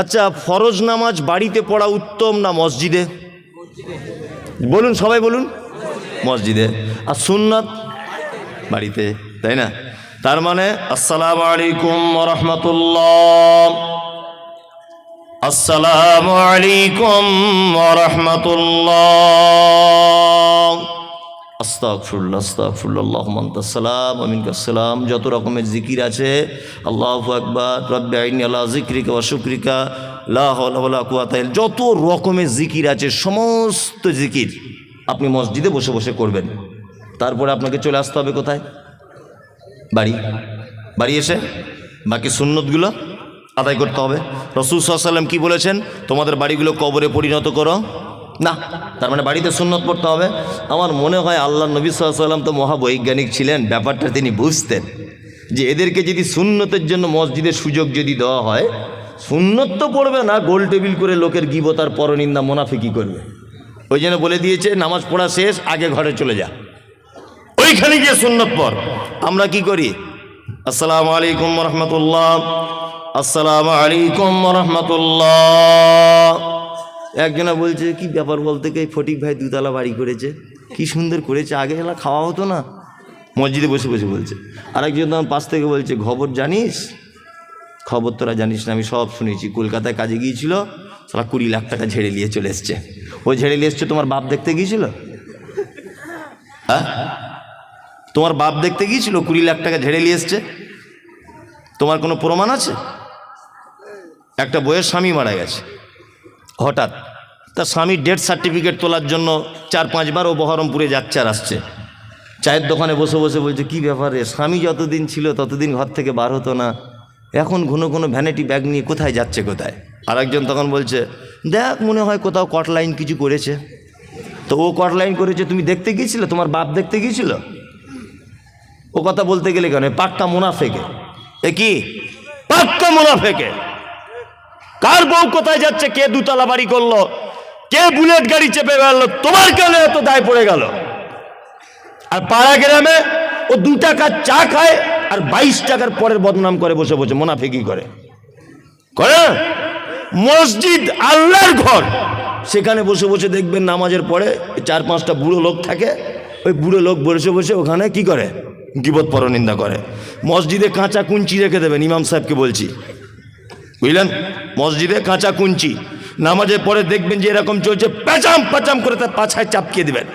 আচ্ছা, ফরজ নামাজ বাড়িতে পড়া উত্তম না মসজিদে? বলুন, সবাই বলুন। মসজিদে। আর সুন্নাত বাড়িতে, তাই না? তার মানে আসসালামু আলাইকুম ওয়া রাহমাতুল্লাহ, আসসালামু আলাইকুম ওয়া রাহমাতুল্লাহ, আস্তাগফিরুল্লাহ আস্তাগফিরুল্লাহ, আল্লাহুম্মা আনতাস সালাম ওয়া মিনকাস সালাম। যত রকমের জিকির আছে, আল্লাহু আকবার, রব্বি আইনি আলা যিকরিকা ওয়া শুকরিকা, লা হাওলা ওয়ালা কুওয়াতা ইল্লা, যত রকমের জিকির আছে সমস্ত জিকির আপনি মসজিদে বসে বসে করবেন। তারপরে আপনাকে চলে আসতে হবে কোথায়? বাড়ি এসে বাকি সুন্নতগুলো আদায় করতে হবে। রাসূল সাল্লাল্লাহু আলাইহি ওয়াসাল্লাম কি বলেছেন? তোমাদের বাড়িগুলো কবরে পরিণত করো না। তার মানে বাড়িতে সুন্নত পড়তে হবে। আমার মনে হয় আল্লাহ নবী সাল্লাল্লাহু আলাইহি ওয়াসাল্লাম তো মহাবৈজ্ঞানিক ছিলেন, ব্যাপারটা তিনি বুঝতেন যে এদেরকে যদি সুন্নতের জন্য মসজিদের সুযোগ যদি দেওয়া হয়, সুন্নত তো পড়বে না, গোল টেবিল করে লোকের গীবত আর পরনিন্দা মুনাফিকি করবে। ওই জন্য বলে দিয়েছে নামাজ পড়া শেষ, আগে ঘরে চলে যা, ওইখানে গিয়ে সুন্নত পড়। আমরা কি করি? আসসালামু আলাইকুম ওয়া রাহমাতুল্লাহ, আসসালামু আলাইকুম ওয়া রাহমাতুল্লাহ। একজনা বলছে কি ব্যাপার বলতে, কি ফটিক ভাই দুতলা বাড়ি করেছে, কি সুন্দর করেছে, আগে এলা খাওয়া হতো না? মসজিদে বসে বসে বলছে। আরেকজন তখন পাশ থেকে বলছে খবর জানিস? খবর তোরা জানিস না, আমি সব শুনেছি। কলকাতায় কাজে গিয়েছিল, সালা 20 লাখ টাকা ঝেড়ে নিয়ে চলে এসছে। ওই ঝেড়ে নিয়ে এসছে তোমার বাপ দেখতে গিয়েছিল? হ্যাঁ, তোমার বাপ দেখতে গিয়েছিল, 20 লাখ টাকা ঝেড়ে নিয়ে এসছে? তোমার কোনো প্রমাণ আছে? একটা বইয়ের স্বামী মারা গেছে, হঠাৎ তার স্বামীর ডেথ সার্টিফিকেট তোলার জন্য 4-5 বার ও বহরমপুরে যাচ্ছে আর আসছে। চায়ের দোকানে বসে বসে বলছে কি ব্যাপারে, স্বামী যতদিন ছিল ততদিন ঘর থেকে বার হতো না, এখন ঘন ঘন ভ্যানিটি ব্যাগ নিয়ে কোথায় যাচ্ছে কোথায়? আরেকজন তখন বলছে দেখ মনে হয় কোথাও কট লাইন কিছু করেছে। তো ও কট লাইন করেছে, তুমি দেখতে গিয়েছিলে? তোমার বাপ দেখতে গিয়েছিল? ও কথা বলতে গেলে কেন? পাক্কা মুনাফেকে। এ কি পাক্কা মুনাফেকে? কার বউ কোথায় যাচ্ছে, কে দুতলা বাড়ি করলো, কে বুলেট গাড়ি চেপে বেড়ালো, তোমার কেন এত দায় পড়ে গেল? আর পাড়া গ্রামে ও 2 টাকার চা খায় আর 22 টাকার পরের বদনাম করে বসে বসে, মুনাফিকি করে। মসজিদ আল্লাহর ঘর, সেখানে বসে বসে দেখবেন নামাজের পরে 4-5টা বুড়ো লোক থাকে, ওই বুড়ো লোক বসে বসে ওখানে কি করে? গীবত পরনিন্দা করে। মসজিদে কাঁচা কুঞ্চি রেখে দেবেন, ইমাম সাহেবকে বলছি, বুঝলেন? মসজিদে কাঁচা কুঞ্চি, নামাজের পরে দেখবেন যে এরকম চলছে, প্যাচাম প্যাচাম করে তার পাছায় চাপকিয়ে দেবেন।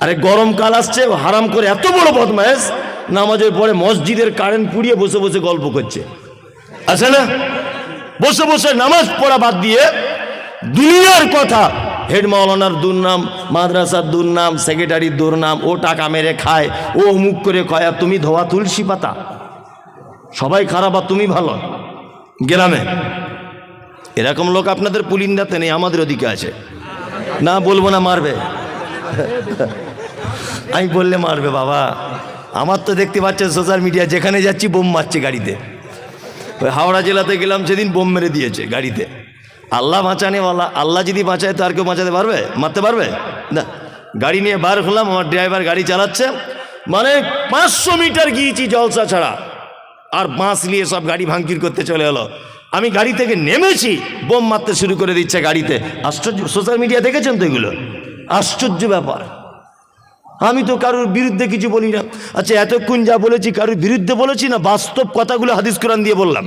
আরে গরমকাল আসছে, হারাম করে এত বড় বদমায়েশ নামাজের পরে মসজিদের কারেন্ট পুড়িয়ে বসে বসে গল্প করছে, আছে না? বসে বসে নামাজ পড়া বাদ দিয়ে দুনিয়ার কথা, হেড মাওলানার দুর্নাম, মাদ্রাসার দুর্নাম, সেক্রেটারির দুর্নাম, ও টাকা মেরে খায়, ও মুখ করে খায়, আর তুমি ধোয়া তুলসী পাতা। সবাই খারাপ আর তুমি ভালো। গ্রামে এরকম লোক আপনাদের পুলিন্দাতে নেই, আমাদের ওদিকে আছে। না বলবো না, মারবে। আমি বললে মারবে বাবা। আমার তো দেখতে পাচ্ছেন সোশ্যাল মিডিয়া, যেখানে যাচ্ছি বোম মারছে গাড়িতে। ওই হাওড়া জেলাতে গেলাম সেদিন, বোম মেরে দিয়েছে গাড়িতে। আল্লাহ বাঁচানেওয়ালা, আল্লাহ যদি বাঁচায় তো আর কেউ বাঁচাতে পারবে? মারতে পারবে না। গাড়ি নিয়ে বার হলাম, আমার ড্রাইভার গাড়ি চালাচ্ছে, মানে 500 মিটার গিয়েছি জলসা ছাড়া, আর বাঁশ নিয়ে সব গাড়ি ভাঙচুর করতে চলে এলো। আমি গাড়ি থেকে নেমেছি, বোম মারতে শুরু করে দিচ্ছে গাড়িতে। আশ্চর্য, সোশ্যাল মিডিয়া দেখেছেন তো এগুলো? আশ্চর্য ব্যাপার। আমি তো কারোর বিরুদ্ধে কিছু বলি না। আচ্ছা, এতক্ষণ যা বলেছি কারোর বিরুদ্ধে বলেছি না? বাস্তব কথাগুলো হাদিস কোরআন দিয়ে বললাম,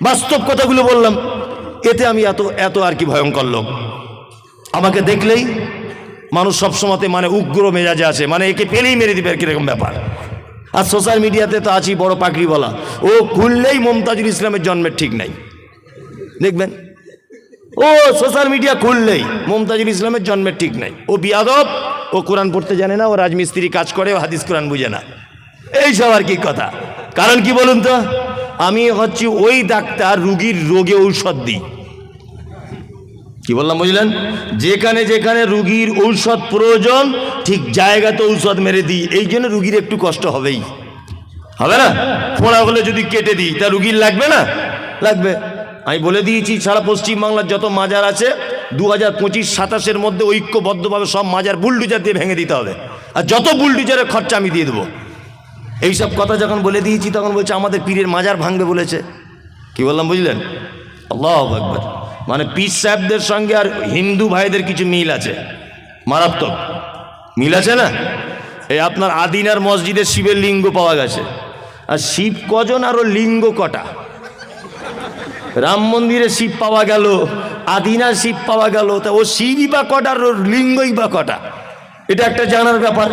বাস্তব কথাগুলো বললাম। এতে আমি এত আর কি ভয়ঙ্কর লোক? আমাকে দেখলেই মানুষ সবসময়তে মানে উগ্র মেজাজে আছে, মানে একে পেলেই মেরে দিবে, কিরকম ব্যাপার। আর সোশ্যাল মিডিয়াতে তো আছি বড় পাকড়ি বলা, ও খুললেই মমতাজুল ইসলামের জন্মের ঠিক নাই, দেখবেন। ও সোশ্যাল মিডিয়া খুললেই মমতাজুল ইসলামের জন্মের ঠিক নাই, ও বিয়াদব, ও কোরআন পড়তে জানে না, ও রাজমিস্ত্রি কাজ করে, ও হাদিস কোরআন বুঝে না, এইসব আর কি কথা। কারণ কি বলুন তো? আমি হচ্ছি ওই ডাক্তার, রুগীর রোগে ঔষধ দিই। কি বললাম বুঝলেন? যেখানে যেখানে রুগীর ঔষধ প্রয়োজন, ঠিক জায়গাতে ঔষধ মেরে দিই। এই জন্য রুগীর একটু কষ্ট হবেই, হবে না? ফোড়া হলে যদি কেটে দিই, তা রুগীর লাগবে না? লাগবে। আমি বলে দিয়েছি, সারা পশ্চিমবাংলার যত মাজার আছে 2025-27-এর মধ্যে ঐক্যবদ্ধভাবে সব মাজার বুলডুজার দিয়ে ভেঙে দিতে হবে, আর যত বুলডুজারের খরচা আমি দিয়ে দেবো। এইসব কথা যখন বলে দিয়েছি তখন বলছে আমাদের পীরের মাজার ভাঙবে বলেছে। কি বললাম বুঝলেন? আল্লাহু আকবার। মানে পীর সাহেবদের সঙ্গে আর হিন্দু ভাইদের কিছু মিল আছে, মারাত্মক মিল আছে না। এই আপনার আদিনার মসজিদে শিবের লিঙ্গ পাওয়া গেছে, আর শিব কজন আর ও লিঙ্গ কটা? রাম মন্দিরে শিব পাওয়া গেল, আদিনার শিব পাওয়া গেল, তা ও শিবই বা কটা আর ওর লিঙ্গই বা কটা? এটা একটা জানার ব্যাপার।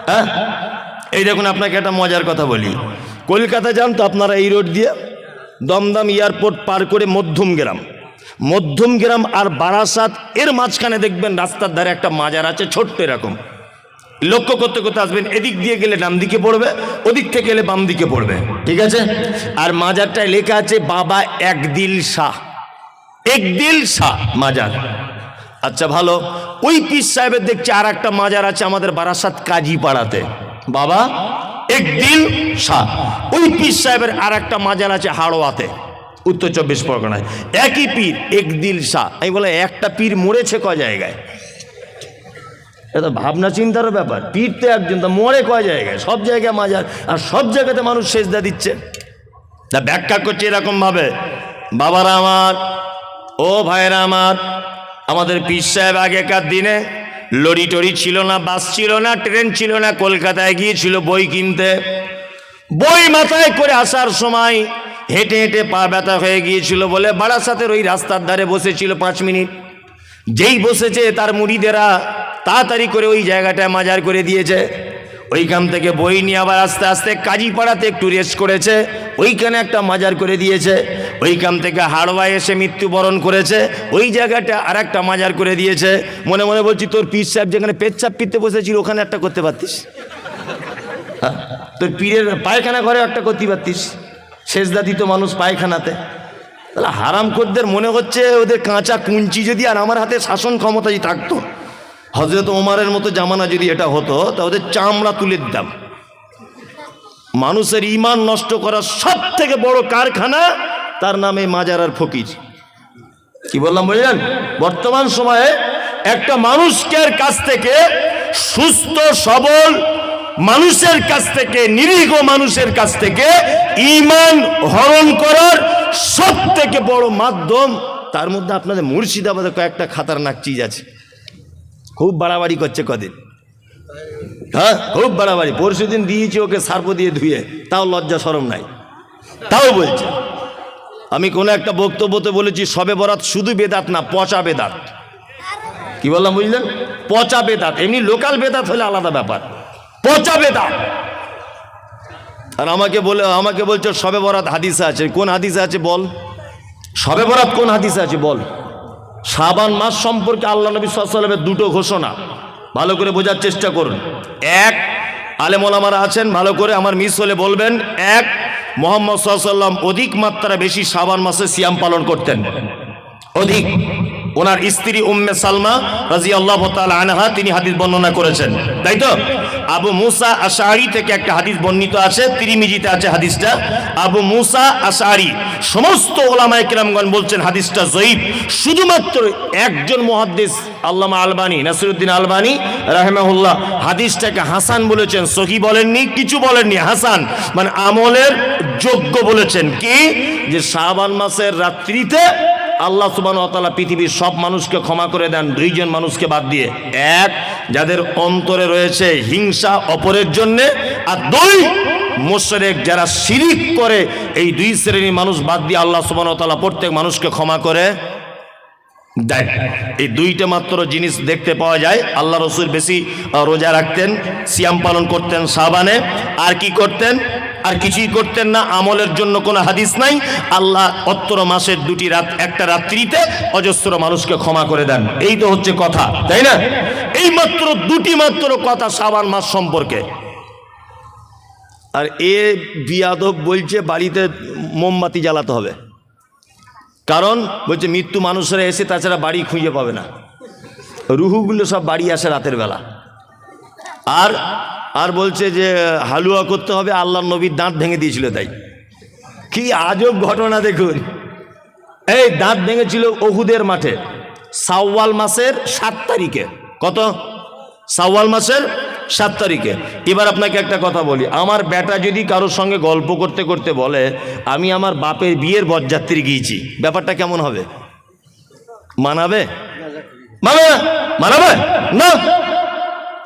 হ্যাঁ, এই দেখুন আপনাকে একটা মজার কথা বলি। কলকাতা যান তো আপনারা এই রোড দিয়ে দমদম এয়ারপোর্ট পার করে মধ্যমগ্রাম আর বারাসাত এর মাঝখানে দেখবেন রাস্তার ধারে একটা মাজার আছে, ছোট্ট এরকম। লক্ষ্য করতে করতে আসবেন, এদিক দিয়ে গেলে ডান দিকে পড়বে, ওদিক থেকে গেলে বাম দিকে পড়বে, ঠিক আছে। আর মাজারটায় লেখা আছে বাবা একদিল শাহ মাজার। আচ্ছা ভালো, ওই পীর সাহেবের দেখছি আর একটা মাজার আছে আমাদের বারাসাত কাজীপাড়াতে, বাবা একদিল শাহ। ওই পীর সাহেবের আর একটা মাজার আছে হাড়োয়াতে, উত্তর 24 পরগনায়, একই পীর একদিল শাহ। আমি বলে একটা পীর মরেছে ক জায়গায়? এটা ভাবনা চিন্তারও ব্যাপার। পীর তো একজন, তা মরে কয় জায়গায়? সব জায়গায় মাজার, আর সব জায়গাতে মানুষ সেজদা দিচ্ছে। তা ব্যাখ্যা করছে এরকম ভাবে, বাবারা আমার, ও ভাইরা আমার, আমাদের পীর সাহেব আগেকার দিনে লরি টরি ছিল না, বাস ছিল না, ট্রেন ছিল না, কলকাতায় গিয়েছিল বই কিনতে। বই মাথায় করে আসার সময় হেঁটে হেঁটে পা ব্যথা হয়ে গিয়েছিল বলে বারাসাতের ওই রাস্তার ধারে বসেছিল 5 মিনিট। যেই বসেছে তার মুরিদেরা তাড়াতাড়ি করে ওই জায়গাটায় মাজার করে দিয়েছে। ওইখান থেকে বই নিয়ে আবার আস্তে আস্তে কাজীপাড়াতে একটু রেস্ট করেছে, ওইখানে একটা মাজার করে দিয়েছে। ওইখান থেকে হাড়োয়ায় এসে মৃত্যুবরণ করেছে, ওই জায়গাটা আর একটা মাজার করে দিয়েছে। মনে মনে বলছি, তোর পীর সাহেব যেখানে পেচ্ছাপ পিতে বসেছিল ওখানে একটা করতে পারতিস, হ্যাঁ? তোর পীরের পায়খানা ঘরে একটা করতে পারতিস, সেজদা দিত মানুষ পায়খানাতে। তাহলে হারামখোরদের মনে হচ্ছে ওদের কাঁচা কুঞ্চি যদি আর আমার হাতে শাসন ক্ষমতাই থাকতো, হযরত ওমরের মতো জামানা যদি এটা হতো, তা ওদের চামড়া তুলে দিতাম। মানুষের ঈমান নষ্ট করার সব থেকে বড় কারখানা, তার নামে মাজার আর ফকির। কি বললাম বুঝলেন? বর্তমান সময়ে একটা মানুষের কাছ থেকে, সুস্থ সবল মানুষের কাছ থেকে, নিরীহ মানুষের কাছ থেকে ঈমান হরণ করার সব থেকে বড় মাধ্যম, তার মধ্যে আপনাদের মুর্শিদাবাদে কয়েকটা খাতারনাক চিজ আছে। খুব বাড়াবাড়ি করছে কদিন, হ্যাঁ খুব বাড়াবাড়ি। পরশুদিন দিয়েছি ওকে সার্প দিয়ে ধুয়ে, তাও লজ্জা শরম নাই, তাও বলছে। আমি কোনো একটা বক্তব্যতে বলেছি শবে বরাত শুধু বেদাত না, পচা বেদাত। কি বললাম বুঝলেন? পচা বেদাত। এমনি লোকাল বেদাত হলে আলাদা ব্যাপার, পচা বেদাত। আর আমাকে বলছে শবে বরাত হাদিসে আছে। কোন হাদিসে আছে বল? শবে বরাত কোন হাদিসে আছে বল? শাবান মাস সম্পর্কে আল্লাহ নবী সাল্লাল্লাহু আলাইহি ওয়াসাল্লামের দুটো ঘোষণা, ভালো করে বোঝার চেষ্টা করুন। এক, আলেম ওলামারা আছেন, ভালো করে আমার মিস হলে বলবেন। এক, মুহাম্মদ সাল্লাল্লাহু আলাইহি ওয়াসাল্লাম অধিক মাত্রা বেশি শাবান মাসে সিয়াম পালন করতেন, অধিক। ওনার স্ত্রী উম্মে সালমা রাদিয়াল্লাহু তাআলা আনহা তিনি হাদিস বর্ণনা করেছেন, তাই তো? আবু মুসা আশআরী থেকে একটা হাদিস বর্ণিত আছে, তিরমিজিতে আছে হাদিসটা। আবু মুসা আশআরী, সমস্ত ওলামায়ে কেরামগণ বলছেন হাদিসটা যঈফ। শুধুমাত্র একজন মুহাদ্দিস আল্লামা আলবানী, নাসিরউদ্দিন আলবানী রাহিমাহুল্লাহ হাদিসটাকে হাসান বলেছেন, সহিহ বলেননি, কিছু বলেননি, হাসান মানে আমলের যোগ্য বলেছেন। কি? যে শাবান মাসের রাত্রিতে আল্লাহ সুবহানাহু ওয়া তাআলা পৃথিবীর সব মানুষকে ক্ষমা করে দেন, দুইজন মানুষকে বাদ দিয়ে। এক, যাদের অন্তরে রয়েছে হিংসা অপরের জন্যে, আর দুই, মুশরিক যারা শিরিক করে। এই দুই শ্রেণীর মানুষ বাদ দিয়ে আল্লাহ সুবহানাহু ওয়া তাআলা প্রত্যেক মানুষকে ক্ষমা করে দেয়। এই দুইটা মাত্র জিনিস দেখতে পাওয়া যায়। আল্লাহ রাসূল বেশি রোজা রাখতেন, সিয়াম পালন করতেন শাবানে। আর কি করতেন? আর কিছুই করতেন না। আমলের জন্য কোনো হাদিস নাই। আল্লাহ অত্র মাসের দুটি রাত, একটা রাত্রিতে অজস্র মানুষকে ক্ষমা করে দেন। এই তো হচ্ছে কথা, তাই না? এই মাত্র দুটি মাত্র কথা শাবান মাস সম্পর্কে। আর এ বিয়াদব বলছে বাড়িতে মোমবাতি জ্বালাতে হবে, কারণ বলছে মৃত্যু মানুষেরা এসে তাছাড়া বাড়ি খুঁজে পাবে না, রুহুগুলো সব বাড়ি আসে রাতের বেলা। আর বলছে যে হালুয়া করতে হবে, আল্লাহর নবীর দাঁত ভেঙে দিয়েছিল তাই। কি আজব ঘটনা দেখুন। এই দাঁত ভেঙেছিল উহুদের মাঠে শাওয়াল মাসের 7 তারিখে। কত? শাওয়াল মাসের 7 তারিখে। এবার আপনাকে একটা কথা বলি, আমার বেটা যদি কারোর সঙ্গে গল্প করতে করতে বলে আমি আমার বাপের বিয়ের বরযাত্রী গিয়েছি, ব্যাপারটা কেমন হবে? মানাবে? মানাবে না,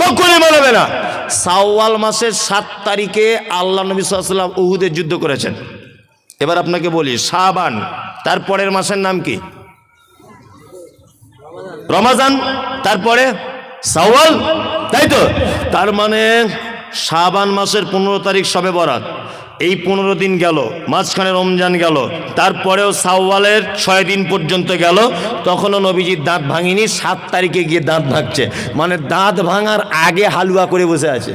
কখনই মানাবে না। শাওয়াল মাসের 7 তারিখে আল্লাহ নবী সাল্লাল্লাহু আলাইহি ওয়াসাল্লাম উহুদের যুদ্ধ করেছেন। এবার আপনাকে বলি, শাবান, তারপরের মাসের নাম কি? রমাজান, তারপরে শাওয়াল, তাই তো? তার মানে শাবান মাসের 15 তারিখ শবে বরাত, এই 15 দিন গেল, মাঝখানে রমজান গেল, তারপরেও শাওয়ালের 6 দিন পর্যন্ত গেল, তখনও নবীজির দাঁত ভাঙিনি। 7 তারিখে গিয়ে দাঁত ভাঙছে, মানে দাঁত ভাঙার আগে হালুয়া করে বসে আছে।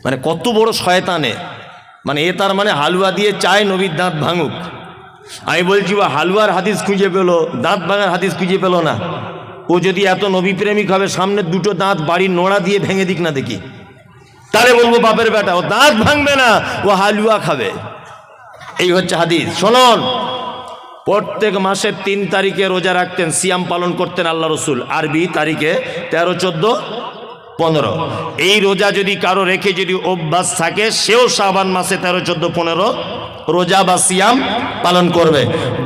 মানে কত বড় শয়তানে, মানে এ তার মানে হালুয়া দিয়ে চায় নবীর দাঁত ভাঙুক। আমি বলছি ও হালুয়ার হাদিস খুঁজে পেলো, দাঁত ভাঙার হাদিস খুঁজে পেলো না। ও যদি এত নবী প্রেমিক হবে, সামনের দুটো দাঁত বাড়ির নোড়া দিয়ে ভেঙে দিক না দেখি, তাহলে বলবো বাপের বেটা। ও দাঁত ভাঙবে না, ও হালুয়া খাবে। এই হচ্ছে হাদিস। শুনুন, প্রত্যেক মাসের 3 তারিখে রোজা রাখতেন, সিয়াম পালন করতেন আল্লাহ রসুল। আরবি তারিখে 13, 14, 15। এই রোজা যদি কারো রেখে যদি অভ্যাস থাকে, সেও শাবান মাসে 13, 14, 15 রোজা বা সিয়াম পালন করবে।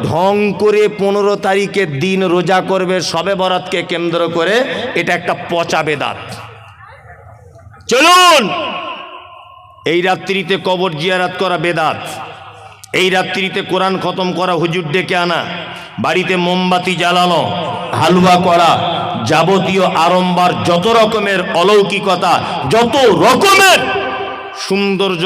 ঢং করে 15 তারিখের দিন রোজা করবে শবে বরাতকে কেন্দ্র করে, এটা একটা পচা বেদাত। চলুন, এই রাত্রিতে কবর জিয়ারাত করা বেদাত, এই রাত্রিতে কোরআন খতম করা, হুজুর ডেকে আনা, বাড়িতে মোমবাতি জ্বালানো, হালুয়া করা, যাবতীয় আড়ম্বর, যত রকমের অলৌকিকতা, যত রকমের সৌন্দর্য,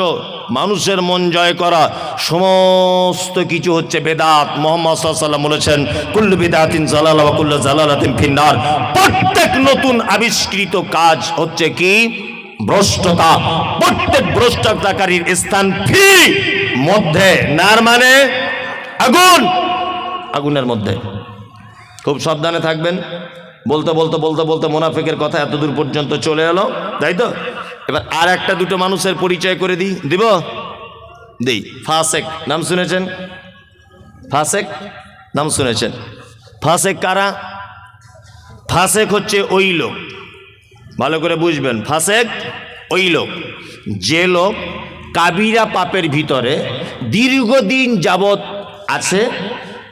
মানুষের মন জয় করা, সমস্ত কিছু হচ্ছে বেদাত। মুহাম্মদ সাল্লাল্লাহু আলাইহি ওয়াসাল্লাম বলেছেন, কুল্লু বিদআতিন যালালা ওয়া কুল্লু যালালাতিন ফিন্নার। প্রত্যেক নতুন আবিষ্কৃত কাজ হচ্ছে কি? ভ্রষ্টতা। প্রত্যেক ভ্রষ্টতাকারীর স্থান ফি মধ্যে, নার মানে আগুন, আগুনের মধ্যে। খুব সাবধানে থাকবেন। বলতে বলতে বলতে বলতে মুনাফিকের কথা এত দূর পর্যন্ত চলে এলো, তাই তো? এবার আর একটা দুটো মানুষের পরিচয় করে দিব। ফাসেক নাম শুনেছেন? ফাসেক নাম শুনেছেন? ফাসেক কারা? ফাসেক হচ্ছে ওই লোক, ভালো করে বুঝবেন, ফাসেক ওই লোক যে লোক কাবিরা পাপের ভিতরে দীর্ঘদিন যাবৎ আছে,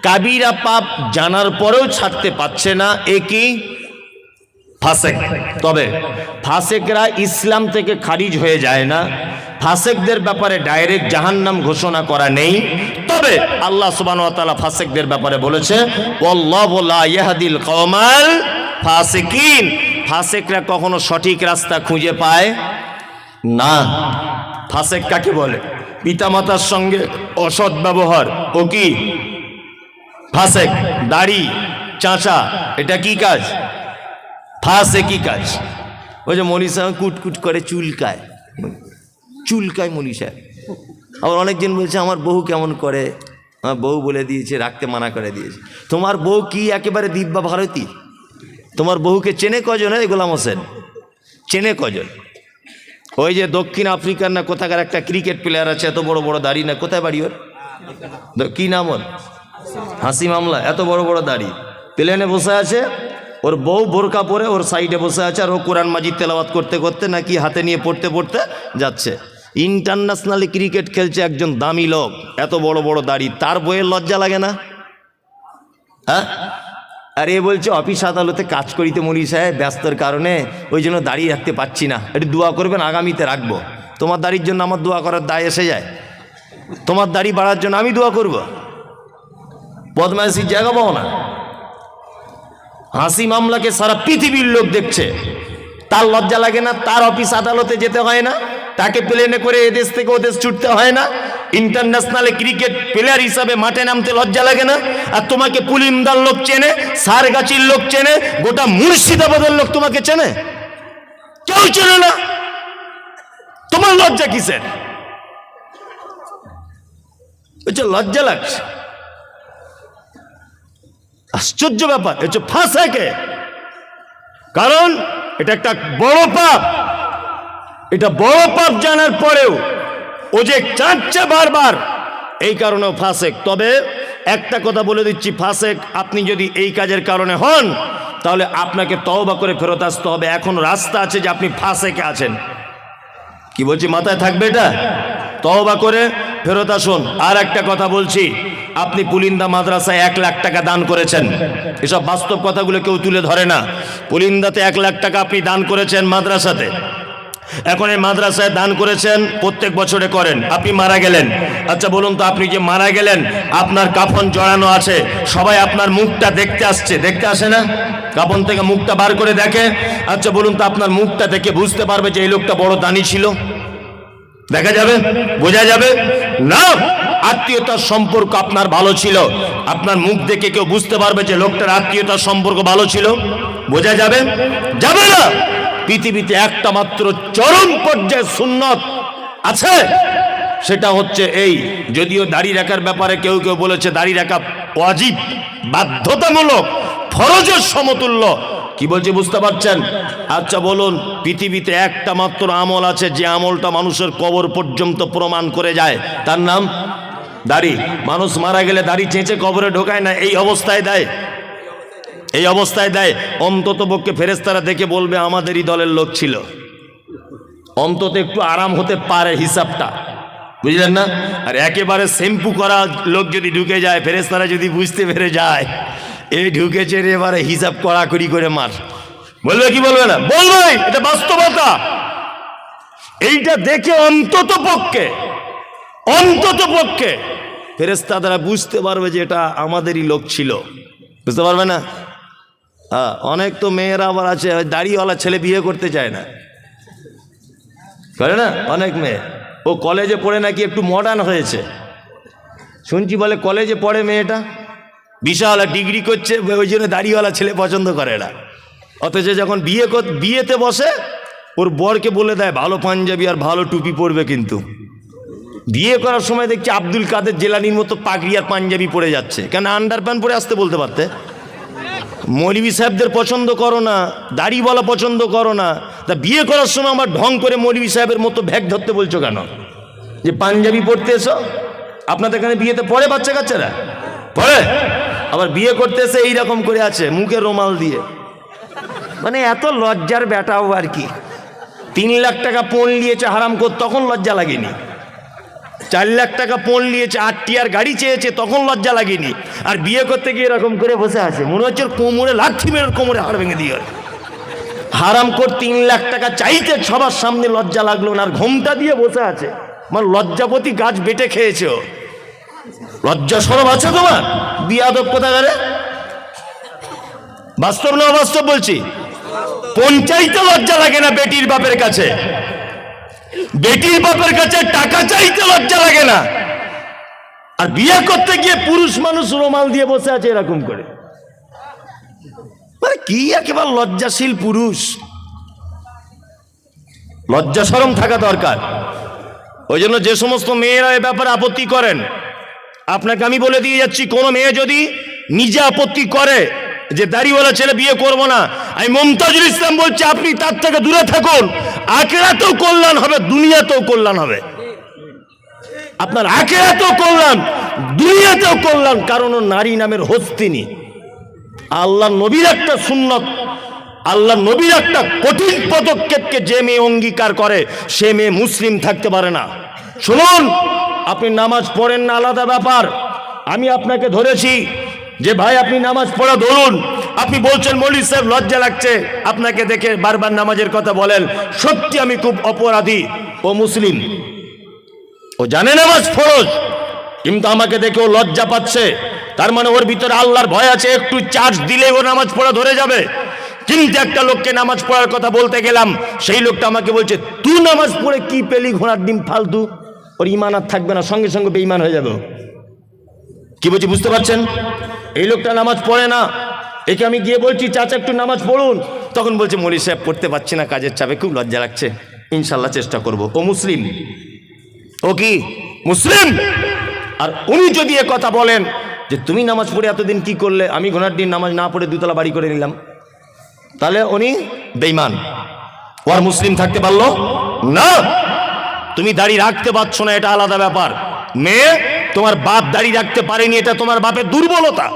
কাবিরা পাপ জানার পরেও ছাড়তে পারছে না, এ কি? ফাসেক। তবে ফাসেকরা ইসলাম থেকে খারিজ হয়ে যায় না, ফাসেকদের ব্যাপারে ডাইরেক্ট জাহান্নাম ঘোষণা করা নেই। তবে আল্লাহ সুবহানাহু ওয়া তাআলা ফাসেকদের ব্যাপারে বলেছে, ওয়াল্লাহু লা ইয়াহদিল কওমাল ফাসিকিন। ফাসেকরা কখনো সঠিক রাস্তা খুঁজে পায় না। ফাসেক কাকে বলে? পিতামাতার সঙ্গে অসৎ ব্যবহার, ও কি ফাসেক? দাড়ি চাঁচা, এটা কি কাজ? ফাসেকি কাজ। ওই যে মনীষা কুটকুট করে চুলকায়, চুলকায় মনীষা। আবার অনেকজন বলছে আমার বউ কেমন করে, আমার বউ বলে দিয়েছে, রাখতে মানা করে দিয়েছে। তোমার বউ কি একেবারে দিব্যা ভারতী? তোমার বহুকে চেনে কজন? গোলাম হোসেন চেনে কজন? ওই যে দক্ষিণ আফ্রিকার না কোথাকার একটা ক্রিকেট প্লেয়ার আছে, এত বড় বড় দাড়ি, না কোথায় বাড়ি ওর, কি নাম ওর? হাসিম আমলা। এত বড় বড় দাড়ি, প্লেনে বসে আছে, ওর বউ বোরকা পরে ওর সাইডে বসে আছে, আর ও কোরআন মাজিদ তেলাওয়াত করতে করতে নাকি হাতে নিয়ে পড়তে পড়তে যাচ্ছে। ইন্টারন্যাশনালি ক্রিকেট খেলছে একজন দামি লোক, এত বড় বড় দাড়ি, তার বইয়ের লজ্জা লাগে না? হ্যাঁ? আর এ বলছে অফিস আদালতে কাজ করিতে মনি সাহেব, ব্যস্তর কারণে ওই জন্য দাঁড়িয়ে রাখতে পারছি না, একটু দোয়া করবেন, আগামীতে রাখবো। তোমার দাড়ির জন্য আমার দোয়া করার দায় এসে যায়? তোমার দাড়ি বাড়ার জন্য আমি দোয়া করব? বদমাইশির জায়গা পাও না। হাসি মামলাকে সারা পৃথিবীর লোক দেখছে, তার লজ্জা লাগে না? তার অফিস আদালতে যেতে হয় না? তাকে প্লেনে করে এদেশ থেকে ওদেশ ছুটতে হয় না? ইন্টারন্যাশনাল ক্রিকেট প্লেয়ার হিসাবে মাঠে নামতে লজ্জা লাগে না? আর তোমাকে পুলিমদার লোক চেনে, সারগাছির লোক চেনে, গোটা মুর্শিদাবাদের লোক তোমাকে চেনে? কেউ চেনে না। তোমার লজ্জা কিসের? লজ্জা লাগছে, আশ্চর্য ব্যাপার। হচ্ছে ফাঁসাকে, কারণ এটা একটা বড় পাপ। এটা বড় পাপ জানার পরেও ও যে চাচ্ছে বারবার, এই কারণেও ফাসেক। তবে একটা কথা বলে দিচ্ছি, ফাসেক আপনি যদি এই কাজের কারণে হন, তাহলে আপনাকে তওবা করে ফেরত আসতে হবে। এখন রাস্তা আছে যে আপনি ফাসেকে আছেন, কি বলছি মাথায় থাকবে এটা, তওবা করে ফেরত আসুন। আর একটা কথা বলছি, আপনি পুলিন্দা মাদ্রাসায় 1 লাখ টাকা দান করেছেন, এসব বাস্তব কথাগুলো কেউ তুলে ধরে না। পুলিন্দাতে 1 লাখ টাকা আপনি দান করেছেন মাদ্রাসাতে। এখন এই মাদ্রাসায় দান করেছেন, প্রত্যেক বছরে করেন, আপনি মারা গেলেন। আচ্ছা বলুন তো, আপনি যে মারা গেলেন আপনার কাফন জড়ানো আছে, সবাই আপনার মুখটা দেখতে আসছে, দেখতে আসে না? কাফন থেকে মুখটা বার করে দেখে। আচ্ছা বলুন তো, আপনার মুখটা দেখে বুঝতে পারবে যে এই লোকটা বড় দানি ছিল? দেখা যাবে? বোঝা যাবে না? আত্মীয়তার সম্পর্ক আপনার ভালো ছিল, আপনার মুখ দেখে কেউ বুঝতে পারবে যে লোকটার আত্মীয়তার সম্পর্ক ভালো ছিল? বোঝা যাবে? যাবে না। পৃথিবীতে একটা মাত্র চরম পর্যায়ে সুন্নত আছে, সেটা হচ্ছে এই, যদিও দাড়ি রাখার ব্যাপারে কেউ কেউ বলেছে দাড়ি রাখা ওয়াজিব, বাধ্যতামূলক, ফরজের সমতুল্য। কি বলছি বুঝতে পারছেন? আচ্ছা বলুন, পৃথিবীতে একটা মাত্র আমল আছে যে আমলটা মানুষের কবর পর্যন্ত প্রমাণ করে যায়, তার নাম দাড়ি। মানুষ মারা গেলে দাড়ি চেঁচে কবরে ঢোকায় না, এই অবস্থায় দেয়, এই অবস্থায় দেয়। অন্তত পক্ষে ফেরেশতারা দেখে বলবে আমাদেরই দলের লোক ছিল, অন্তত একটু আরাম হতে পারে হিসাবটা, বুঝলেন না? আর একেবারে শ্যাম্পু করা লোক যদি ঢুকে যায়, ফেরেশতারা যদি বুঝতে পেরে যায় এই ঢুকেছে রে, এবারে হিসাব কড়াকড়ি করে মার, বলবে কি বলবে না? বলবে, এটা বাস্তবতা। এইটা দেখে অন্তত পক্ষে ফেরেশতারা বুঝতে পারবে যে এটা আমাদেরই লোক ছিল, বুঝতে পারবে না? অনেক তো মেয়েরা আবার আছে, দাড়িওয়ালা ছেলে বিয়ে করতে চায় না, করে না অনেক মেয়ে। ও কলেজে পড়ে নাকি একটু মডার্ন হয়েছে, শুনছি বলে কলেজে পড়ে মেয়েটা, বিশাল ডিগ্রি করছে, ওই জন্য দাড়িওয়ালা ছেলে পছন্দ করে না। অথচ যখন বিয়েতে বসে ওর বরকে বলে দেয় ভালো পাঞ্জাবি আর ভালো টুপি পরবে, কিন্তু বিয়ে করার সময় দেখছি আব্দুল কাদের জেলানির মতো পাগড়ি আর পাঞ্জাবি পরে যাচ্ছে। কেন আন্ডার প্যান্ট পরে আসতে বলতে পারতে? মৌলভী সাহেবদের পছন্দ করো না, দাড়িওয়ালা পছন্দ করো না, তা বিয়ে করার সময় আমার ঢং করে মৌলভী সাহেবের মতো ভ্যাগ ধরতে বলছো কেন? যে পাঞ্জাবি পরতে এসো, আপনাদের এখানে বিয়েতে পড়ে বাচ্চা কাচ্চারা পড়ে, আবার বিয়ে করতে এসে এইরকম করে আছে মুখে রুমাল দিয়ে, মানে এত লজ্জার বেটাও আর কি। 3 লাখ টাকা পণ নিয়েছে হারাম কর, তখন লজ্জা লাগেনি। 4 লাখ টাকা পণ নিয়েছে, 8 টিয়ার গাড়ি চেয়েছে, তখন লজ্জা লাগেনি। আর বিয়ে করতে গিয়ে এরকম করে বসে আছে, মনে হচ্ছে কোমরে লাঠি মেরে কোমরে হাড় ভেঙে দিয়ে। হারাম কর 3 লাখ টাকা চাইতে সবার সামনে লজ্জা লাগলো না, আর ঘোমটা দিয়ে বসে আছে, মানে লজ্জাপতি গাছ বেটে খেয়েছে। লজ্জা সরব আছে তোমার? বিয়াদব কোথাকারে, বাস্তব না অবাস্তব বলছি? পঞ্চাইতে লজ্জা লাগে না বেটির বাপের কাছে, বেটির বাপের কাছে টাকা চাইতে লজ্জা লাগে না, আর বিয়ে করতে গিয়ে পুরুষ মানুষ রুমাল দিয়ে বসে আছে এরকম করে, মানে কি একেবারে লজ্জাশীল পুরুষ। লজ্জা শরম থাকা দরকার। ওই জন্য যে সমস্ত মেয়েরা এ ব্যাপারে আপত্তি করেন, আপনাকে আমি বলে দিয়ে যাচ্ছি, কোনো মেয়ে যদি নিজে আপত্তি করে যে দাড়িওয়ালা ছেলে বিয়ে করব না, আমি মমতাজুল ইসলাম বলছি আপনি তার থেকে দূরে থাকুন। আখিরাতেও কল্যাণ হবে, দুনিয়াতেও কল্যাণ হবে, আপনার আখিরাতেও কল্যাণ, দুনিয়াতেও কল্যাণ। কারণ ও নারী নামের হস্তিনী। আল্লাহ নবীর একটা সুন্নত, আল্লাহ নবীর একটা কঠিন পদক্ষেপকে যে মেয়ে অঙ্গীকার করে সে মেয়ে মুসলিম থাকতে পারে না। শুনুন, আপনি নামাজ পড়েন না আলাদা ব্যাপার, আমি আপনাকে ধরেছি যে ভাই আপনি নামাজ পড়া ধরুন, আপনি বলছেন মৌলভী সাহেব লজ্জা লাগছে আপনাকে দেখে বারবার নামাজের কথা বলেন, সত্যি আমি খুব অপরাধী। ও মুসলিম, ও জানে নামাজ ফরজ, কিন্তু আমাকে দেখে ও লজ্জা পাচ্ছে, তার মানে ওর ভিতরে আল্লাহর ভয় আছে, একটু চার্জ দিলে ও নামাজ পড়া ধরে যাবে। কিন্তু একটা লোককে নামাজ পড়ার কথা বলতে গেলাম, সেই লোকটা আমাকে বলছে তুই নামাজ পড়ে কি পেলি, ঘোড়ার ডিম ফালতু, ওর ইমান আর থাকবে না, সঙ্গে সঙ্গে বেঈমান হয়ে যাবে। কি বলছি বুঝতে পারছেন? এই লোকটা নামাজ পড়ে না, একে আমি গিয়ে বলছি চাচা একটু নামাজ পড়ুন, তখন বলছে মৌলভী সাহেব পড়তে পারছি না, কাজের চাপে খুব লজ্জা লাগছে, ইনশাল্লাহ চেষ্টা করব। ও মুসলিম, ও কি মুসলিম? আর উনি যদি এ কথা বলেন যে তুমি নামাজ পড়ে এতদিন কি করলে, আমি ঘোড়ার দিন নামাজ না পড়ে 2 তলা বাড়ি করে নিলাম, তাহলে উনি বেঈমান, ও আর মুসলিম থাকতে পারলো না। তুমি দাড়ি রাখতে পারছো না, এটা আলাদা ব্যাপার। মেয়ে, তোমার বাপ দাড়ি রাখতে পারেনি, এটা তোমার বাপের দুর্বলতা।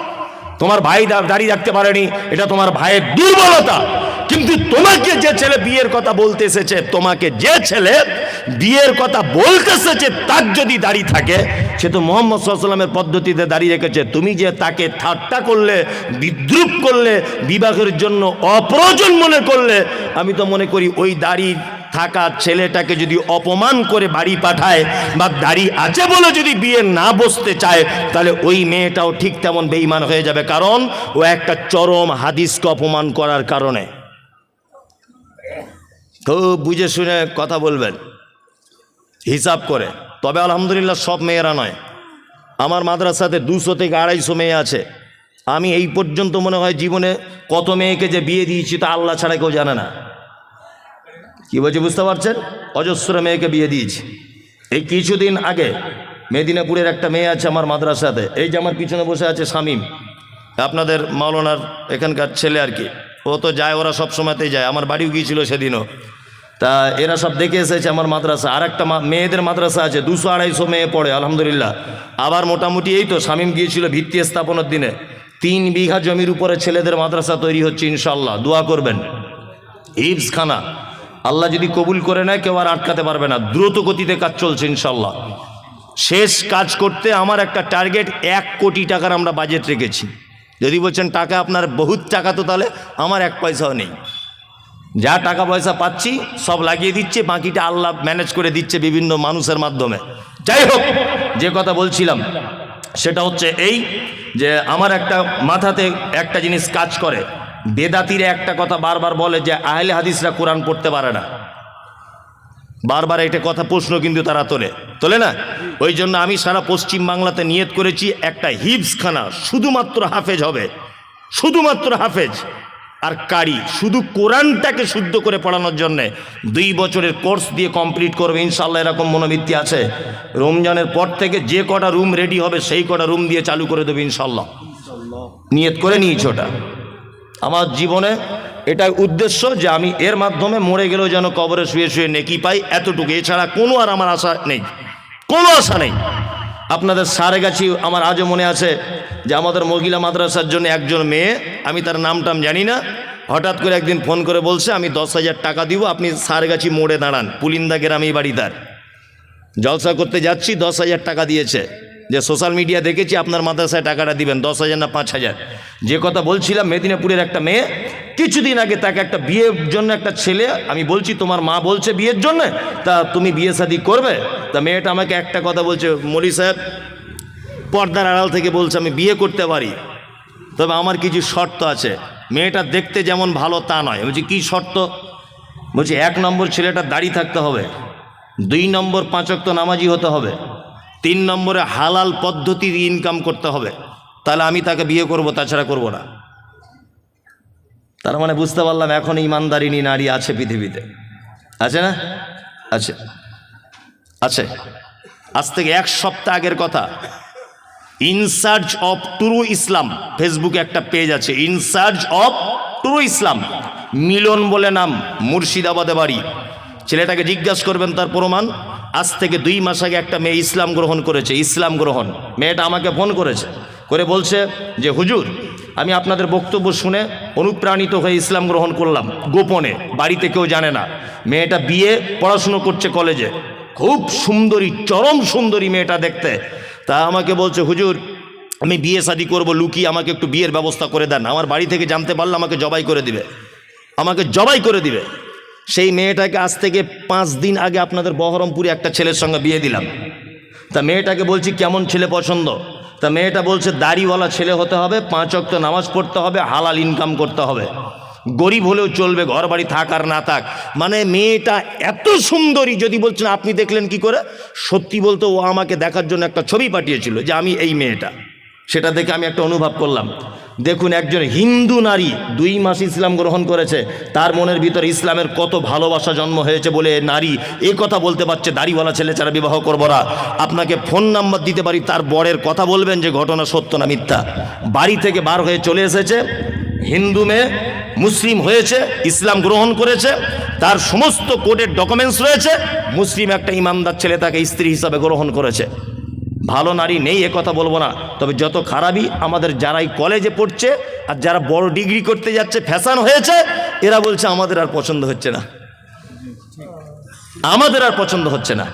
তোমার ভাই দাঁড়িয়ে রাখতে পারেনি, এটা তোমার ভাইয়ের দুর্বলতা। কিন্তু তোমাকে যে ছেলে বিয়ের কথা বলতে এসেছে, তোমাকে যে ছেলে বিয়ের কথা বলতে এসেছে, তার যদি দাড়ি থাকে, সে তো মুহাম্মদ সাল্লাল্লাহু আলাইহি ওয়াসাল্লামের পদ্ধতিতে দাঁড়িয়ে রেখেছে। তুমি যে তাকে ঠাট্টা করলে, বিদ্রুপ করলে, বিবাহের জন্য অপ্রয়োজন মনে করলে, আমি তো মনে করি ওই দাড়ি থাকা ছেলেটাকে যদি অপমান করে বাড়ি পাঠায় বা দাড়ি আছে বলে যদি বিয়ে না বসতে চায়, তাহলে ওই মেয়েটাও ঠিক তেমন বেঈমান হয়ে যাবে, কারণ ও একটা চরম হাদিসকে অপমান করার কারণে। খুব বুঝে শুনে কথা বলবেন, হিসাব করে। তবে আলহামদুলিল্লাহ সব মেয়েরা নয়, আমার মাদ্রাসাতে 200 থেকে 250 মেয়ে আছে। আমি এই পর্যন্ত মনে হয় জীবনে কত মেয়েকে যে বিয়ে দিয়েছি তা আল্লাহ ছাড়া কেউ জানে না। কি বলছি বুঝতে পারছেন? অজস্র মেয়েকে বিয়ে দিয়েছি। এই কিছুদিন আগে মেদিনীপুরের একটা মেয়ে আছে আমার মাদ্রাসাতে, এই যে আমার পিছনে বসে আছে শামীম, আপনাদের মাওলানার এখানকার ছেলে আর কি। ও তো যায়, ওরা সব সময়তেই যায়, আমার বাড়িও গিয়েছিল সেদিনও। তা এরা সব দেখে এসেছে আমার মাদ্রাসা। আর একটা মেয়েদের মাদ্রাসা আছে, 200-250 মেয়ে পড়ে আলহামদুলিল্লাহ। আবার মোটামুটি এই তো শামীম গিয়েছিল ভিত্তি স্থাপনের দিনে, 3 বিঘা জমির উপরে ছেলেদের মাদ্রাসা তৈরি হচ্ছে ইনশাল্লাহ, দোয়া করবেন। হিফজখানা আল্লাহ যদি কবুল করে নেয়, কেউ আর আটকাতে পারবে না। দ্রুত গতিতে কাজ চলছে ইনশাল্লাহ। শেষ কাজ করতে আমার একটা টার্গেট 1 কোটি টাকার আমরা বাজেট রেখেছি। যদি বলছেন টাকা আপনার বহুত টাকা, তো তাহলে আমার 1 পয়সাও নেই। যা টাকা পয়সা পাচ্ছি সব লাগিয়ে দিচ্ছে, বাকিটা আল্লাহ ম্যানেজ করে দিচ্ছে বিভিন্ন মানুষের মাধ্যমে। যাই হোক, যে কথা বলছিলাম সেটা হচ্ছে এই যে আমার একটা মাথাতে একটা জিনিস কাজ করে। বেদাতিরা একটা কথা বারবার বলে যে আহলে হাদিসরা কোরআন পড়তে পারে না। বারবার এটা কথা প্রশ্ন কিন্তু তারা তোলে না। ওই জন্য আমি সারা পশ্চিম বাংলাতে নিয়ত করেছি একটা হিফজখানা শুধুমাত্র হাফেজ হবে, শুধুমাত্র হাফেজ আর কারি, শুধু কোরআনটাকে শুদ্ধ করে পড়ানোর জন্যে 2 বছরের কোর্স দিয়ে কমপ্লিট করবে ইনশাল্লাহ। এরকম মনোবৃত্তি আছে। রমজানের পর থেকে যে কটা রুম রেডি হবে সেই কটা রুম দিয়ে চালু করে দেবে ইনশাল্লাহ। নিয়ত করে নিয়েছি ওটা। আমার জীবনে এটাই উদ্দেশ্য যে আমি এর মাধ্যমে মরে গেলেও যেন কবরে শুয়ে শুয়ে নেকি পাই, এতটুকু। এছাড়া কোনো আর আমার আশা নেই, কোনো আশা নেই। আপনাদের সারেগাছি আমার আজও মনে আছে যে আমাদের মহিলা মাদ্রাসার জন্য একজন মেয়ে, আমি তার নামটাম জানি না, হঠাৎ করে একদিন ফোন করে বলছে আমি 10,000 টাকা দিব, আপনি সারেগাছি মোড়ে দাঁড়ান, পুলিন্দা গ্রামেই বাড়ি তার। জলসা করতে যাচ্ছি, 10,000 টাকা দিয়েছে। যে সোশ্যাল মিডিয়া দেখেছি আপনার মাদ্রাসায় টাকাটা দিবেন, 10,000 না 5,000। যে কথা বলছিলাম, মেদিনীপুরের একটা মেয়ে, কিছুদিন আগে তাকে একটা বিয়ের জন্য একটা ছেলে, আমি বলছি তোমার মা বলছে বিয়ের জন্য, তা তুমি বিয়ে শাদী করবে? তা মেয়েটা আমাকে একটা কথা বলছে, মৌলী সাহেব পর্দার আড়াল থেকে বলছে আমি বিয়ে করতে পারি, তবে আমার কিছু শর্ত আছে। মেয়েটা দেখতে যেমন ভালো তা নয়। বলছি কী শর্ত? বলছি 1 নম্বর ছেলেটার দাড়ি থাকতে হবে, 2 নম্বর 5 ওয়াক্ত নামাজি হতে হবে, 3 নম্বরে হালাল পদ্ধতি ইনকাম করতে হবে, তাহলে আমি তাকে বিয়ে করব, তাছাড়া করব না। তার মানে বুঝতে পারলাম এখন ইমানদারিনী নারী আছে পৃথিবীতে, আছে না? আছে, আছে। আজ থেকে 1 সপ্তাহ আগের কথা, ইন সার্চ অফ ট্রু ইসলাম, ফেসবুকে একটা পেজ আছে, ইন সার্চ অফ ট্রু ইসলাম, মিলন বলে নাম, মুর্শিদাবাদে বাড়ি। ছেলেটাকে জিজ্ঞাসা করবেন তার প্রমাণ। আজ থেকে 2 মাস আগে একটা মেয়ে ইসলাম গ্রহণ করেছে, ইসলাম গ্রহণ। মেয়েটা আমাকে ফোন করেছে, করে বলছে যে হুজুর আমি আপনাদের বক্তব্য শুনে অনুপ্রাণিত হয়ে ইসলাম গ্রহণ করলাম, গোপনে, বাড়িতে কেউ জানে না। মেয়েটা বিয়ে পড়াশুনো করছে কলেজে, খুব সুন্দরী, চরম সুন্দরী মেয়েটা দেখতে। তা আমাকে বলছে হুজুর আমি বিয়ে শাদী করবো, লুকিয়ে আমাকে একটু বিয়ের ব্যবস্থা করে দেন, আমার বাড়ি থেকে জানতে পারলে আমাকে জবাই করে দিবে, আমাকে জবাই করে দিবে। সেই মেয়েটাকে আজ থেকে 5 দিন আগে আপনাদের বহরমপুরে একটা ছেলের সঙ্গে বিয়ে দিলাম। তা মেয়েটাকে বলছি কেমন ছেলে পছন্দ? তা মেয়েটা বলছে দাড়িওয়ালা ছেলে হতে হবে, 5 ওয়াক্ত নামাজ পড়তে হবে, হালাল ইনকাম করতে হবে, গরিব হলেও চলবে, ঘর বাড়ি থাক আর না থাক। মানে মেয়েটা এত সুন্দরী, যদি বলছেন আপনি দেখলেন কি করে? সত্যি বলতে ও আমাকে দেখার জন্য একটা ছবি পাঠিয়েছিল যে আমি এই মেয়েটা, সেটা দেখে আমি একটা অনুভব করলাম। দেখুন, একজন হিন্দু নারী 2 মাস ইসলাম গ্রহণ করেছে, তার মনের ভিতরে ইসলামের কত ভালোবাসা জন্ম হয়েছে বলে নারী এ কথা বলতে পারছে দাড়িওয়ালা ছেলে ছাড়া বিবাহ করবো না। আপনাকে ফোন নাম্বার দিতে পারি, তার বরের কথা বলবেন যে ঘটনা সত্য না মিথ্যা। বাড়ি থেকে বার হয়ে চলে এসেছে, হিন্দু মেয়ে মুসলিম হয়েছে, ইসলাম গ্রহণ করেছে, তার সমস্ত কোর্টের ডকুমেন্টস রয়েছে, মুসলিম একটা ইমানদার ছেলে তাকে স্ত্রী হিসাবে গ্রহণ করেছে। ভালো নারী নেই এ কথা বলবো না, তবে যত খারাপই আমাদের যারাই কলেজে পড়ছে আর যারা বড় ডিগ্রি করতে যাচ্ছে ফ্যাশন হয়েছে, এরা বলছে আমাদের আর পছন্দ হচ্ছে না, আমাদের আর পছন্দ হচ্ছে না।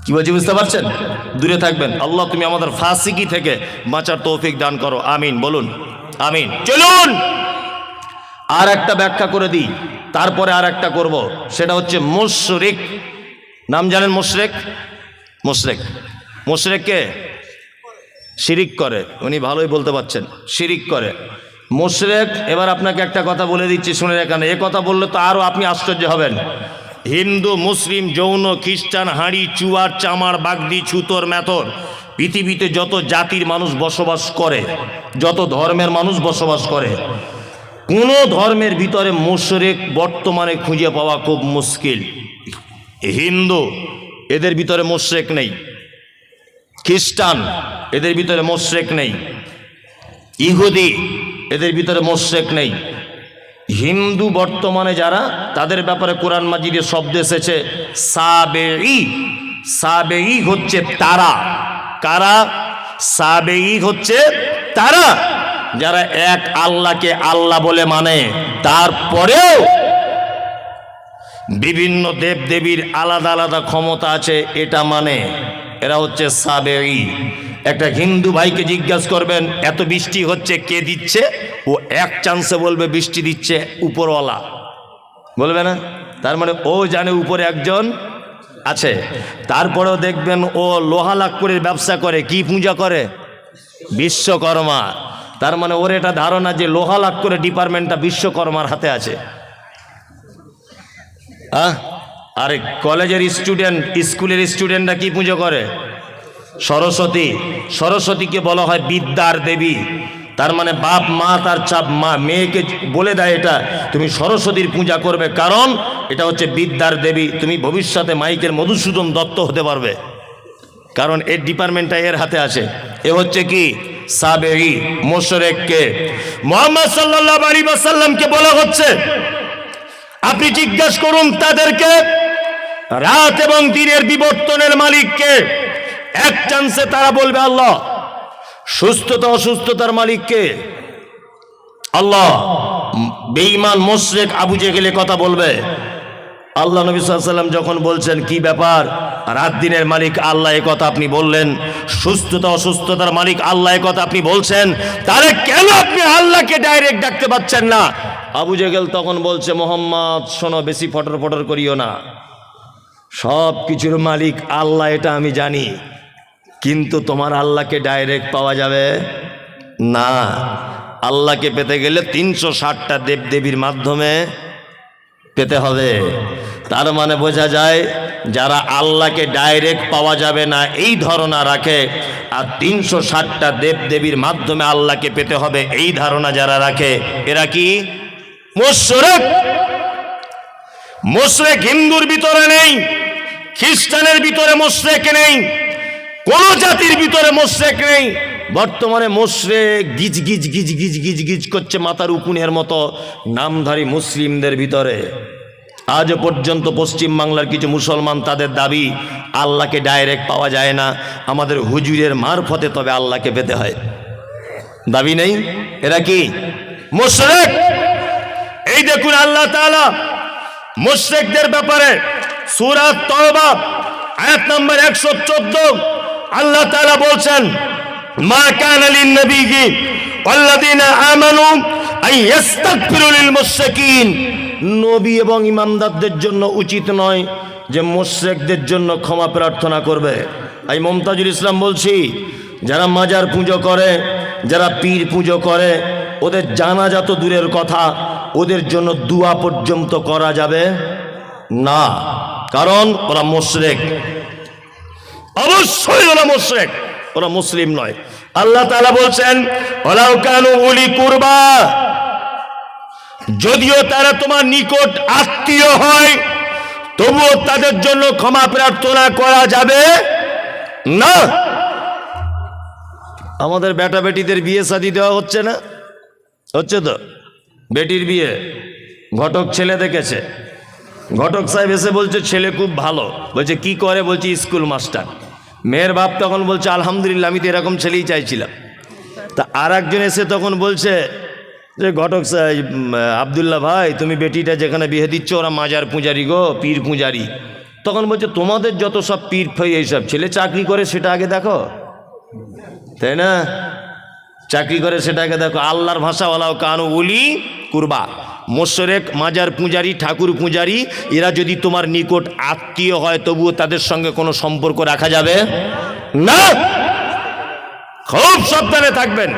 কি বলছি বুঝতে পারছেন? দূরে থাকবেন। আল্লাহ তুমি আমাদের ফাসিকি থেকে বাঁচার তৌফিক দান করো, আমিন বলুন, আমিন। চলুন আর একটা ব্যাখ্যা করে দিই, তারপরে আর একটা করব, সেটা হচ্ছে মুশরিক। নাম জানেন মুশরিক? মুশরিক, মুশরিককে শিরিক করে, উনি ভালোই বলতে পারছেন, শিরিক করে মুশরিক। এবার আপনাকে একটা কথা বলে দিচ্ছি, শুনে এখানে, এ কথা বললে তো আরও আপনি আশ্চর্য হবেন। হিন্দু, মুসলিম, জৈন, খ্রিস্টান, হাঁড়ি, চুয়ার, চামার, বাগদি, ছুতোর, মেথর, পৃথিবীতে যত জাতির মানুষ বসবাস করে, যত ধর্মের মানুষ বসবাস করে, কোনো ধর্মের ভিতরে মুশরিক বর্তমানে খুঁজে পাওয়া খুব মুশকিল। হিন্দু, এদের ভিতরে মুশরিক নেই। খ্রিস্টান, এদের ভিতরে মুশরিক নেই। ইহুদি, এদের ভিতরে মুশরিক নেই। হিন্দু বর্তমানে যারা, তাদের ব্যাপারে কোরআন মাজিদে শব্দ এসেছে সাবেঈ। সাবেঈ হচ্ছে তারা। কারা? সাবেঈ হচ্ছে তারা যারা এক আল্লাহকে আল্লাহ বলে মানে, তারপরেও বিভিন্ন দেবদেবীর আলাদা আলাদা ক্ষমতা আছে এটা মানে, এরা হচ্ছে সাবেঈ। একটা হিন্দু ভাইকে জিজ্ঞাসা করবেন এত বৃষ্টি হচ্ছে কে দিচ্ছে, ও এক চান্সে বলবে বৃষ্টি দিচ্ছে উপরওয়ালা, বলবে না? তার মানে ও জানে উপরে একজন আছে। তারপরেও দেখবেন ও লোহা লাক্কড়ির ব্যবসা করে, কি পূজা করে? বিশ্বকর্মা। তার মানে ওর এটা ধারণা যে লোহা লাক্কড়ের ডিপার্টমেন্টটা বিশ্বকর্মার হাতে আছে। আরে কলেজের স্টুডেন্ট, স্কুলের স্টুডেন্টরা কি পুজো করে? সরস্বতী। সরস্বতীকে বলা হয় বিদ্যার দেবী। তার মানে বাপ মা তার চাপ মা মেয়েকে বলে দেয় এটা তুমি সরস্বতীর পূজা করবে, কারণ এটা হচ্ছে বিদ্যার দেবী, তুমি ভবিষ্যতে মাইকের মধুসূদন দত্ত হতে পারবে, কারণ এর ডিপার্টমেন্টটা এর হাতে আছে। এ হচ্ছে কি? সাবেঈ। মুশরিককে মুহাম্মদ সাল্লাল্লাহু আলাইহি ওয়াসাল্লামকে বলা হচ্ছে আপনি জিজ্ঞাসা করুন তাদেরকে রাত এবং দিনের বিবর্তনের মালিককে। এক চান্সে তারা বলবে আল্লাহ। সুস্থতা অসুস্থতার মালিককে? আল্লাহ। বেঈমান মুশরিক আবু জেহেল কথা বলবে। আল্লাহ নবী সাল্লাল্লাহু আলাইহি ওয়াসাল্লাম যখন বলছেন কি ব্যাপার, রাত দিনের মালিক আল্লাহ, এ কথা আপনি বললেন, সুস্থতা অসুস্থতার মালিক আল্লাহ, এ কথা আপনি বলছেন, তাহলে কেন আপনি আল্লাহকে ডাইরেক্ট ডাকতে পাচ্ছেন না? আবু জেহেল তখন বলছে মুহাম্মদ শোনো, বেশি ফটর ফটর করিও না, সব কিছুর মালিক আল্লাহ এটা আমি জানি, কিন্তু তোমার আল্লাহকে ডাইরেক্ট পাওয়া যাবে না। আল্লাহকে পেতে গেলে 360টা দেবদেবীর মাধ্যমে পেতে হবে। তার মানে বোঝা যায় যারা আল্লাহকে ডাইরেক্ট পাওয়া যাবে না এই ধারণা রাখে, আর 360টা দেবদেবীর মাধ্যমে আল্লাহকে পেতে হবে এই ধারণা যারা রাখে, এরা কি? মুশরিক। মুশরিক হিন্দুর ভিতরে নেই, খ্রিস্টানের ভিতরে মুশরিক নেই, কোন জাতির ভিতরে মুশরিক নেই। বর্তমানে মুশরিক গিজ গিজ গিজ গিজ গিজ গিজ করছে মাথার উকুনের মতো নামধারী মুসলিমদের ভিতরে। আজ পর্যন্ত পশ্চিম বাংলার কিছু মুসলমান তাদের দাবি আল্লাহকে ডাইরেক্ট পাওয়া যায় না, আমাদের হুজুরের মারফতে তবে আল্লাহকে পেতে হয়, দাবি নেই। এরা কি? মুশরিক। এই দেখুন আল্লাহ তাআলা মুশরিকদের ব্যাপারে সূরা তাওবা আয়াত নম্বর 114 আল্লাহ তাআলা বলছেন মা কানা লিন নবিয়্যি ওয়াল্লাযীনা আমানু আন ইস্তাগফিরু লিল মুশরিকিন। নবী এবং ইমানদারদের জন্য উচিত নয় যে মুশরিকদের জন্য ক্ষমা প্রার্থনা করবে। আমি মুমতাজুল ইসলাম বলছি, যারা মাজার পুজো করে, যারা পীর পুজো করে, ওদের জানাজা তো দূরের কথা, ওদের জন্য দোয়া পর্যন্ত করা যাবে না, কারণ ওরা মুশরিক। অবশ্যই ওরা মুশরিক, ওরা মুসলিম নয়। আল্লাহ তাআলা বলছেন ওয়ালাউ কানু উলি কুরবা, যদিও তারা তোমার নিকট আত্মীয় হয় তবুও তাদের জন্য ক্ষমা প্রার্থনা করা যাবে না। আমাদের বেটা বেটিদের বিয়ে শাদী দেওয়া হচ্ছে না? হচ্ছে তো। বেটির বিয়ে ঘটক ছেলে দেখেছে, ঘটক সাহেব এসে বলছে ছেলে খুব ভালো, বলছে কি করে? বলছে স্কুল মাস্টার। মেয়ের বাপ তখন বলছে আলহামদুলিল্লাহ, আমি তো এরকম ছেলেই চাইছিলাম। তা আর একজন এসে তখন বলছে যে ঘটক সাহেব, আবদুল্লাহ ভাই, তুমি বেটিটা যেখানে বিয়ে দিচ্ছ ওরা মাজার পূজারি গো, পীর পূজারি। তখন বলছে তোমাদের যত সব পীর ফাই এইসব, ছেলে চাকরি করে সেটা আগে দেখো, তাই না? চাকরি করে সেটা আগে দেখো। আল্লাহর ভাষাওয়ালাও কানু উলি কুরবা, মোশরেক, মাজার পূজারি, ঠাকুর পূজারি, এরা যদি তোমার নিকট আত্মীয় হয় তবুও তাদের সঙ্গে কোনো সম্পর্ক রাখা যাবে না। খুব সাবধানে থাকবেন।